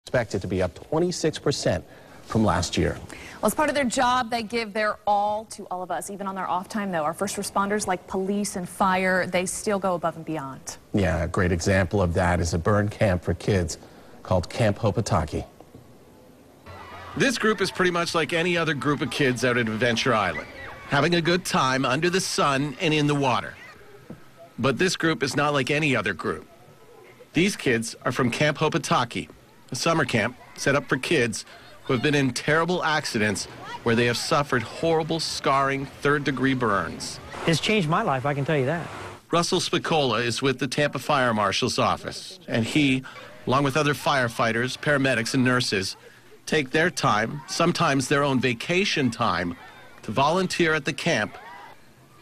expected to be up 26% from last year. Well, as part of their job, they give their all to all of us, even on their off time, though. Our first responders, like police and fire, they still go above and beyond. Yeah, a great example of that is a burn camp for kids called Camp Hopetake. This group is pretty much like any other group of kids out at Adventure Island, having a good time under the sun and in the water. But this group is not like any other group. These kids are from Camp Hopetake, a summer camp set up for kids who have been in terrible accidents where they have suffered horrible, scarring, third-degree burns. It's changed my life, I can tell you that. Russell Spicola is with the Tampa Fire Marshal's office, and he, along with other firefighters, paramedics, and nurses, take their time, sometimes their own vacation time, to volunteer at the camp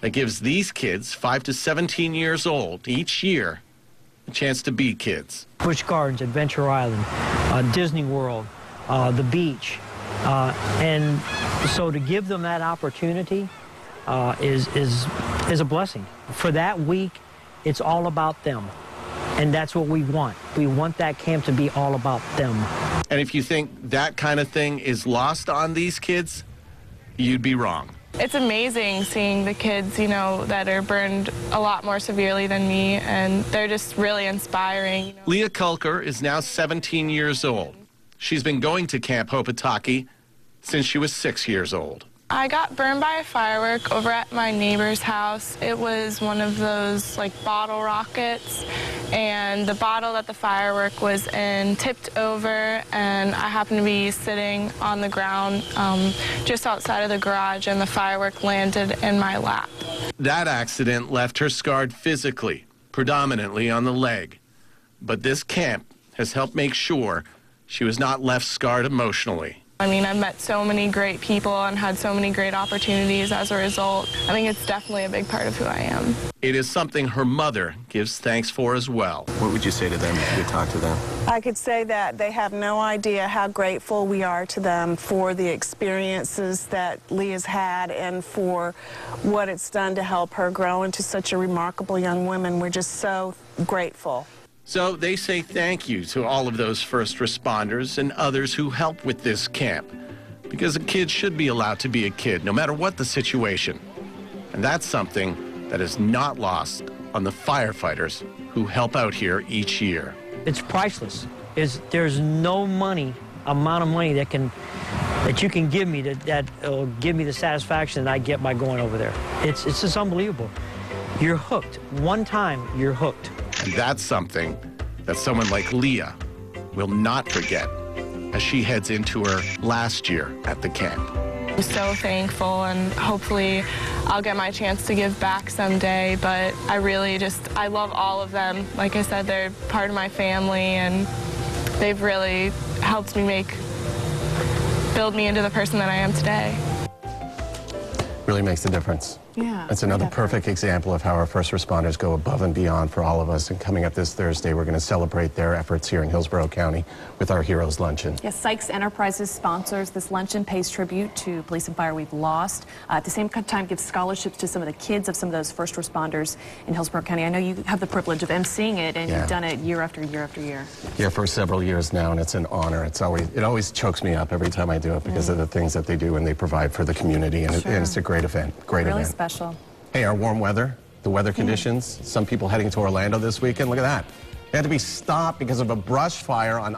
that gives these kids, 5 to 17 years old, each year, a chance to be kids. Busch Gardens, Adventure Island, Disney World, the beach, and so to give them that opportunity is a blessing. For that week, it's all about them, and that's what we want. We want that camp to be all about them. And if you think that kind of thing is lost on these kids, you'd be wrong. It's amazing seeing the kids, you know, that are burned a lot more severely than me, and they're just really inspiring. Leah Kulker is now 17 years old. She's been going to Camp Hopetake since she was 6 years old. I got burned by a firework over at my neighbor's house. It was one of those, like, bottle rockets, and the bottle that the firework was in tipped over, and I happened to be sitting on the ground just outside of the garage, and the firework landed in my lap. That accident left her scarred physically, predominantly on the leg. But this camp has helped make sure she was not left scarred emotionally. I mean, I've met so many great people and had so many great opportunities as a result. I think it's definitely a big part of who I am. It is something her mother gives thanks for as well. What would you say to them if you talk to them? I could say that they have no idea how grateful we are to them for the experiences that Leah's had and for what it's done to help her grow into such a remarkable young woman. We're just so grateful. So they say thank you to all of those first responders and others who help with this camp, because a kid should be allowed to be a kid, no matter what the situation. And that's something that is not lost on the firefighters who help out here each year. It's priceless. There's no amount of money that you can give me that will give me the satisfaction that I get by going over there. It's just unbelievable. You're hooked. One time, you're hooked. And that's something that someone like Leah will not forget as she heads into her last year at the camp. I'm so thankful, and hopefully I'll get my chance to give back someday, but I love all of them. Like I said, they're part of my family, and they've really helped me build me into the person that I am today. Really makes a difference. Yeah. It's another perfect example of how our first responders go above and beyond for all of us. And coming up this Thursday, we're going to celebrate their efforts here in Hillsborough County with our Heroes Luncheon. Yes, Sykes Enterprises sponsors this luncheon, pays tribute to police and fire we've lost. At the same time, gives scholarships to some of the kids of some of those first responders in Hillsborough County. I know you have the privilege of emceeing it, and you've done it year after year after year. Yeah, for several years now, and it's an honor. It always chokes me up every time I do it because of the things that they do and they provide for the community, and, and it's a great event. Really special. Hey, our warm weather, the weather conditions, some people heading to Orlando this weekend, look at that. They had to be stopped because of a brush fire on